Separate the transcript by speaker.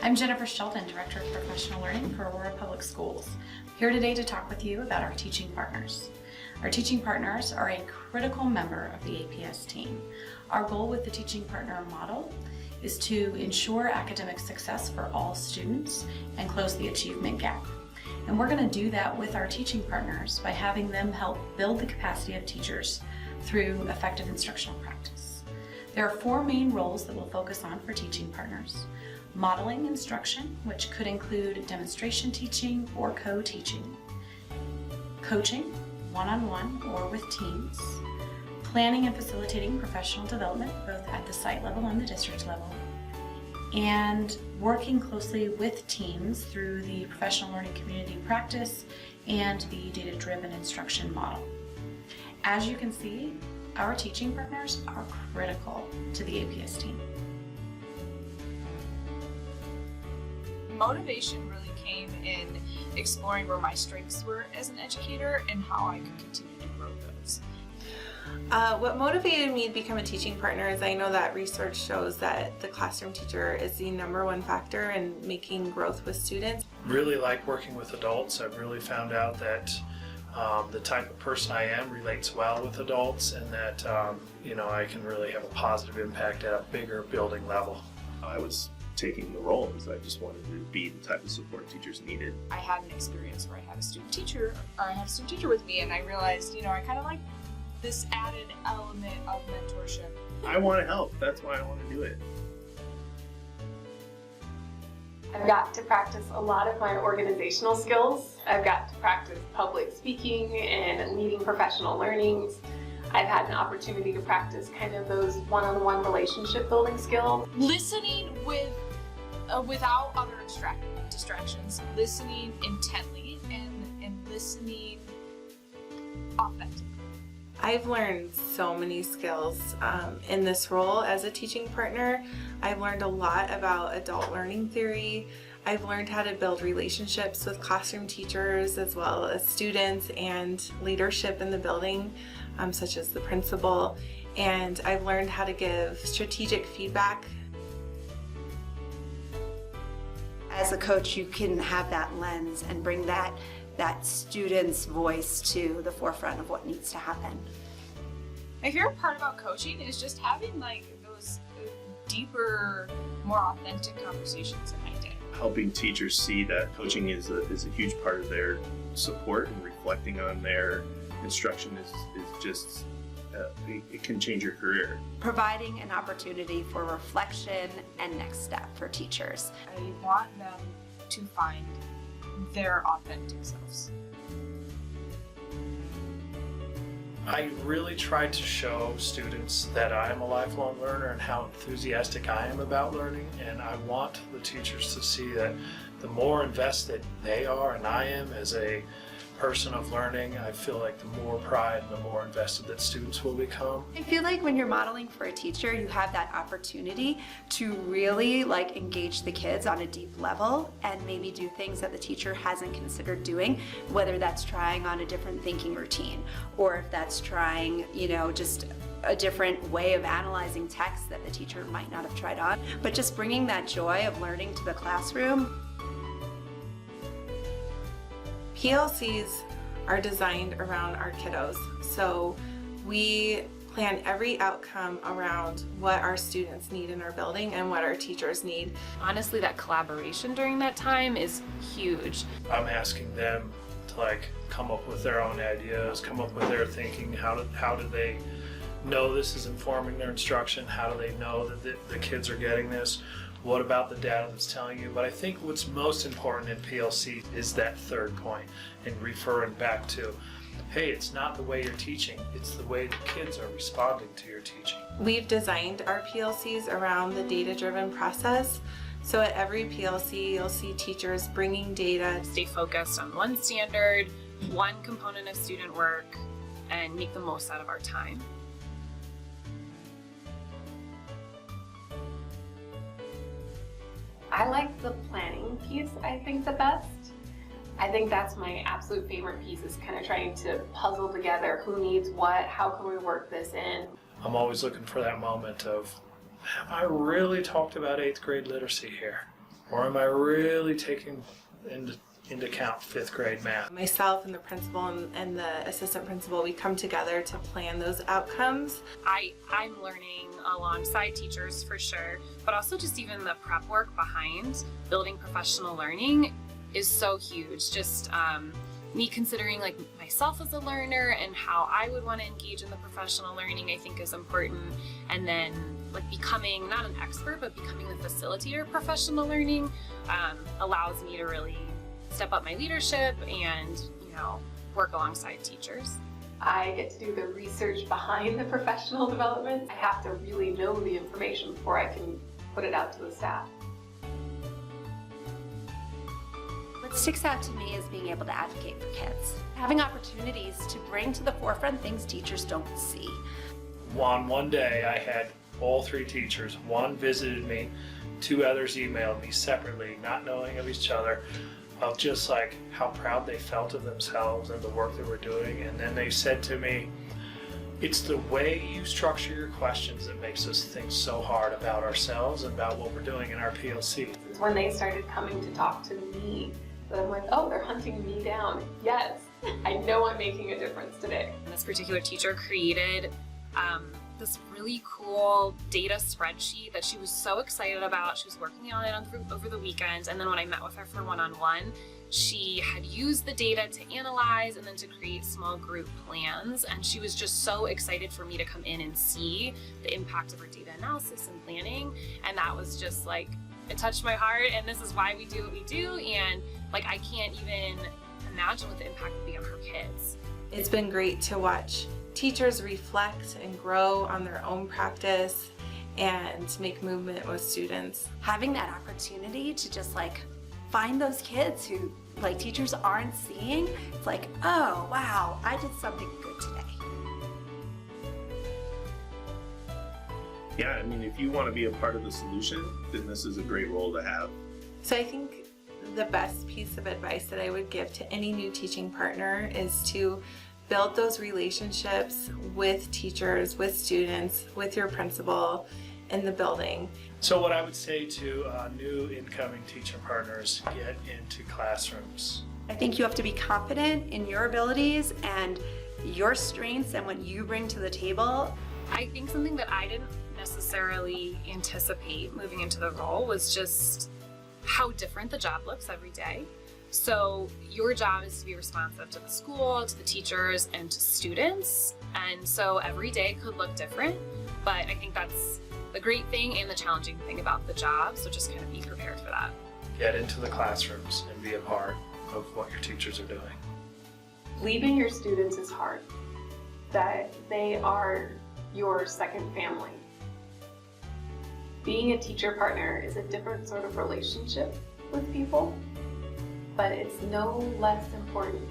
Speaker 1: I'm Jennifer Sheldon, Director of Professional Learning for Aurora Public Schools. I'm here today to talk with you about our teaching partners. Our teaching partners are a critical member of the APS team. Our goal with the teaching partner model is to ensure academic success for all students and close the achievement gap. And we're going to do that with our teaching partners by having them help build the capacity of teachers through effective instructional practice. There are four main roles that we'll focus on for teaching partners. Modeling instruction, which could include demonstration teaching or co-teaching. Coaching, one-on-one or with teams. Planning and facilitating professional development, both at the site level and the district level. And working closely with teams through the professional learning community practice and the data-driven instruction model. As you can see, our teaching partners are critical to the APS team.
Speaker 2: Motivation really came in exploring where my strengths were as an educator and how I could continue to grow those.
Speaker 3: What motivated me to become a teaching partner is I know that research shows that the classroom teacher is the #1 factor in making growth with students.
Speaker 4: Really like working with adults. I've really found out that the type of person I am relates well with adults, and that I can really have a positive impact at a bigger building level.
Speaker 5: I was taking the role because I just wanted to be the type of support teachers needed.
Speaker 2: I had an experience where I had a student teacher with me, and I realized, I kind of like this added element of mentorship.
Speaker 5: I want to help. That's why I want to do it.
Speaker 6: I've got to practice a lot of my organizational skills. I've got to practice public speaking and leading professional learnings. I've had an opportunity to practice kind of those one-on-one relationship building skills.
Speaker 2: Listening without other distractions, listening intently and listening authentically.
Speaker 3: I've learned so many skills in this role as a teaching partner. I've learned a lot about adult learning theory. I've learned how to build relationships with classroom teachers as well as students and leadership in the building, such as the principal. And I've learned how to give strategic feedback.
Speaker 7: As a coach, you can have that lens and bring that student's voice to the forefront of what needs to happen.
Speaker 2: My favorite part about coaching is just having those deeper, more authentic conversations in my day.
Speaker 5: Helping teachers see that coaching is a huge part of their support, and reflecting on their instruction is just, it can change your career.
Speaker 7: Providing an opportunity for reflection and next step for teachers.
Speaker 2: I want them to find their authentic selves.
Speaker 4: I really try to show students that I am a lifelong learner and how enthusiastic I am about learning, and I want the teachers to see that the more invested they are and I am as a person of learning, I feel like the more pride and the more invested that students will become.
Speaker 7: I feel like when you're modeling for a teacher, you have that opportunity to really engage the kids on a deep level and maybe do things that the teacher hasn't considered doing, whether that's trying on a different thinking routine or if that's trying, just a different way of analyzing text that the teacher might not have tried on. But just bringing that joy of learning to the classroom.
Speaker 3: PLCs are designed around our kiddos, so we plan every outcome around what our students need in our building and what our teachers need.
Speaker 8: Honestly, that collaboration during that time is huge.
Speaker 4: I'm asking them to come up with their own ideas, come up with their thinking. How do they know this is informing their instruction? How do they know that the kids are getting this? What about the data that's telling you? But I think what's most important in PLC is that third point, and referring back to, hey, it's not the way you're teaching, it's the way the kids are responding to your teaching.
Speaker 3: We've designed our PLCs around the data-driven process. So at every PLC, you'll see teachers bringing data.
Speaker 8: Stay focused on one standard, one component of student work, and make the most out of our time.
Speaker 6: I like the planning piece, I think, the best. I think that's my absolute favorite piece, is kind of trying to puzzle together who needs what, how can we work this in.
Speaker 4: I'm always looking for that moment of, have I really talked about 8th grade literacy here? Or am I really taking into account 5th grade math?
Speaker 3: Myself and the principal and the assistant principal, we come together to plan those outcomes.
Speaker 8: I'm learning alongside teachers for sure, but also just even the prep work behind building professional learning is so huge. Just me considering like myself as a learner and how I would want to engage in the professional learning, I think is important. And then like becoming not an expert, but becoming the facilitator of professional learning allows me to really step up my leadership and, work alongside teachers.
Speaker 6: I get to do the research behind the professional development. I have to really know the information before I can put it out to the staff.
Speaker 7: What sticks out to me is being able to advocate for kids, having opportunities to bring to the forefront things teachers don't see.
Speaker 4: One day I had all 3 teachers. One visited me, 2 others emailed me separately, not knowing of each other, of just like how proud they felt of themselves and the work they were doing. And then they said to me, it's the way you structure your questions that makes us think so hard about ourselves and about what we're doing in our PLC.
Speaker 6: When they started coming to talk to me, I'm like, oh, they're hunting me down. Yes, I know I'm making a difference today.
Speaker 8: And this particular teacher created this really cool data spreadsheet that she was so excited about. She was working on it over the weekend, and then when I met with her for one-on-one, she had used the data to analyze and then to create small group plans, and she was just so excited for me to come in and see the impact of her data analysis and planning, and that was just like, it touched my heart, and this is why we do what we do, and like I can't even imagine what the impact would be on her kids.
Speaker 3: It's been great to watch teachers reflect and grow on their own practice and make movement with students.
Speaker 7: Having that opportunity to just like find those kids who like teachers aren't seeing, it's like, oh wow, I did something good today.
Speaker 5: Yeah, I mean, if you want to be a part of the solution, then this is a great role to have.
Speaker 3: So I think the best piece of advice that I would give to any new teaching partner is to build those relationships with teachers, with students, with your principal in the building.
Speaker 4: So what I would say to new incoming teacher partners, get into classrooms.
Speaker 7: I think you have to be confident in your abilities and your strengths and what you bring to the table.
Speaker 8: I think something that I didn't necessarily anticipate moving into the role was just how different the job looks every day. So your job is to be responsive to the school, to the teachers, and to students. And so every day could look different, but I think that's the great thing and the challenging thing about the job. So just kind of be prepared for that.
Speaker 4: Get into the classrooms and be a part of what your teachers are doing.
Speaker 6: Leaving your students is hard. That they are your second family. Being a teacher partner is a different sort of relationship with people, but it's no less important